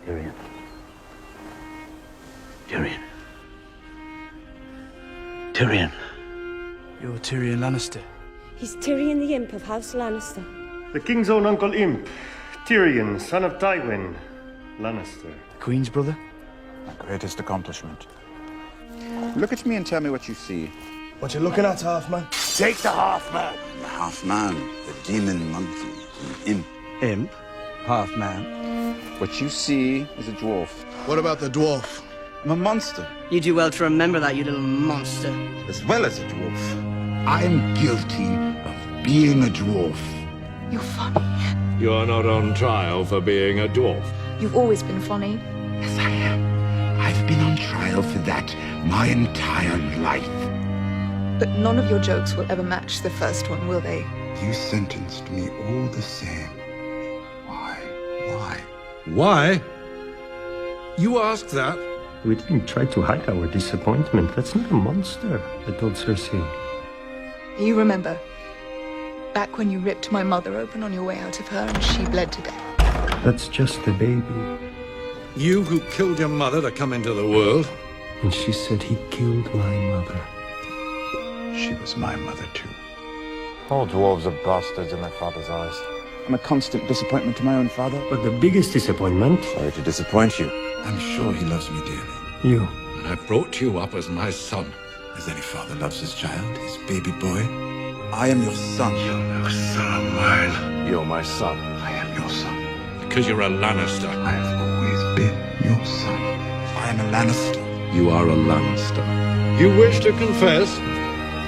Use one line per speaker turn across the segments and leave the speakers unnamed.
Tyrion. Tyrion. Tyrion.
You're Tyrion Lannister.
He's Tyrion the Imp of House Lannister.
The king's own uncle Imp, Tyrion, son of Tywin Lannister.
The Queen's brother?
My greatest accomplishment. Look at me and tell me what you see.
What you looking at, half-man?
Take the half-man! The half-man, the demon monkey, the imp.
Imp? Half-man?
What you see is a dwarf.
What about the dwarf?
I'm a monster,
You do well to remember that, you little monster.
as well as a dwarf.
I'm guilty of being a dwarf.
You're funny.
You're not on trial for being a dwarf.
You've always been funny.
Yes, I am. I've been on trial for that my entire life.
But none of your jokes will ever match the first one, will they?
You sentenced me all the same. Why? Why?
Why? You ask that?
We didn't try to hide our disappointment. That's not a monster, I told Cersei.
You remember, back when you ripped my mother open on your way out of her and she bled to death.
That's just a baby.
You who killed your mother to come into the world?
And she said he killed my mother.
She was my mother, too.
All dwarves are bastards in their father's eyes.
I'm a constant disappointment to my own father.
But the biggest disappointment,
Sorry to disappoint you.
I'm sure he loves me dearly.
you.
And I brought you up as my son.
As any father loves his child, his baby boy. I am your son.
You're no son of mine.
You're my son.
I am your son.
Because you're a Lannister.
I have always been your son.
I am a Lannister.
You are a Lannister. You wish to confess?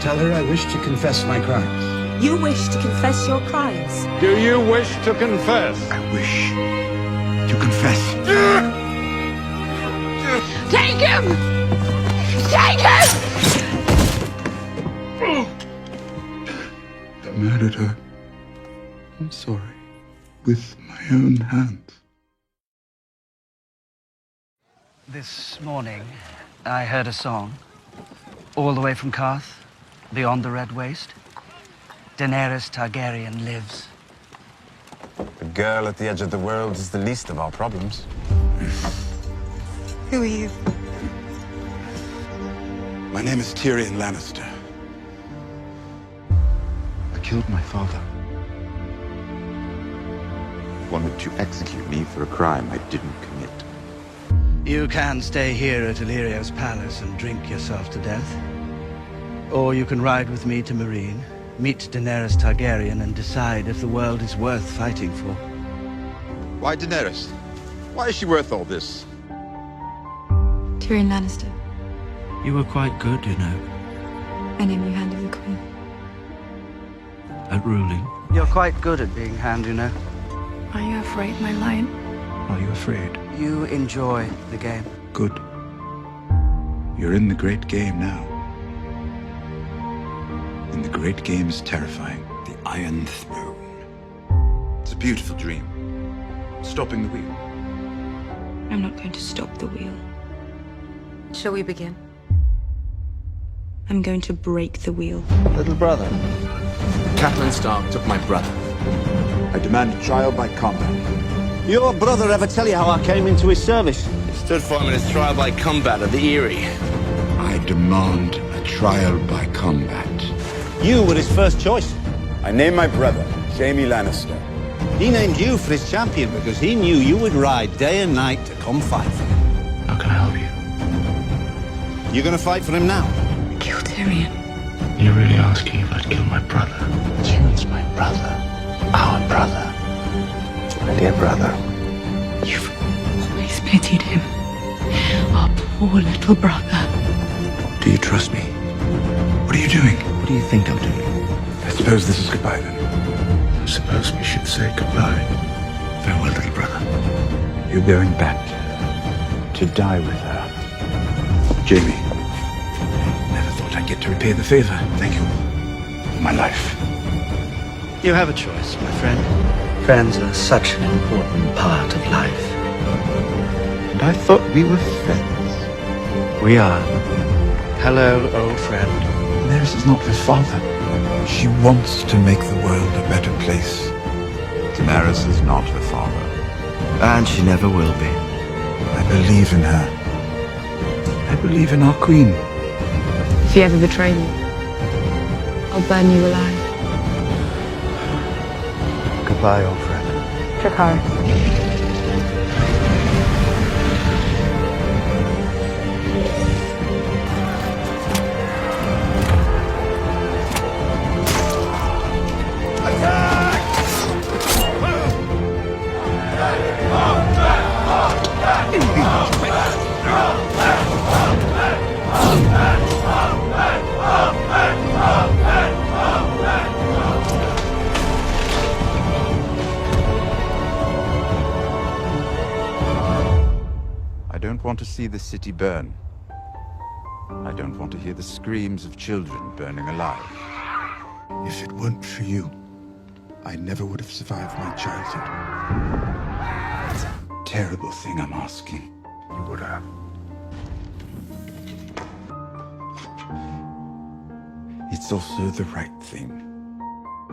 Tell her I wish to confess my crimes.
You wish to confess your crimes.
Do you wish to confess?
I wish to confess.
Take him! Take him!
I murdered her. I'm sorry. With my own hands.
This morning, I heard a song, all the way from Karth, beyond the Red Waste. Daenerys Targaryen lives.
The girl at the edge of the world is the least of our problems.
Who are you?
My name is Tyrion Lannister.
I killed my father.
Wanted to execute me for a crime I didn't commit.
You can stay here at Illyrio's palace and drink yourself to death. Or you can ride with me to Meereen, meet Daenerys Targaryen, and decide if the world is worth fighting for.
Why Daenerys? Why is she worth all this?
Tyrion Lannister.
You were quite good, you know,
I name you Hand of the Queen.
at ruling.
You're quite good at being Hand, you know.
Are you afraid, my lion?
Are you afraid?
You enjoy the game.
Good. You're in the great game now. And the great game is terrifying. The Iron Throne. It's a beautiful dream. Stopping the wheel.
I'm not going to stop the wheel.
Shall we begin?
I'm going to break the wheel.
Little brother.
Catelyn Stark took my brother.
I demand a trial by combat.
Your brother ever tell you how I came into his service?
He stood for him in his trial by combat at the Eyrie.
I demand a trial by combat.
You were his first choice.
I name my brother, Jaime Lannister.
He named you for his champion because he knew you would ride day and night to come fight for him.
How can I help you?
You're gonna fight for him now?
Kill Tyrion.
You're really asking if I'd kill my brother? Tyrion's my brother. Our brother.
My dear brother.
You've always pitied him. Our poor little brother.
Do you trust me? What are you doing?
What do you think I'm doing?
I suppose this is goodbye then.
I suppose we should say goodbye. Farewell, little brother.
You're going back to die with her. Jaime. Never thought I'd get to repay the favor. Thank you. For my life.
You have a choice, my friend. Friends are such an important part of life.
And I thought we were friends.
We are. Hello, old friend.
Daenerys is not her father. She wants to make the world a better place.
Daenerys is not her father.
And she never will be.
believe in her. I believe in our queen.
If you ever betray me, I'll burn you alive.
Goodbye, old friend.
Dracarys.
I don't want to see the city burn. I don't want to hear the screams of children burning alive. If it weren't for you, I never would have survived my childhood. It's a terrible thing I'm asking. You would have. It's also the right thing.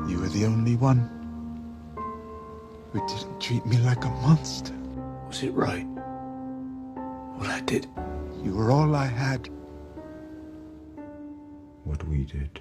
You were the only one who didn't treat me like a monster.
Was it right? What I did?
You were all I had. What we did.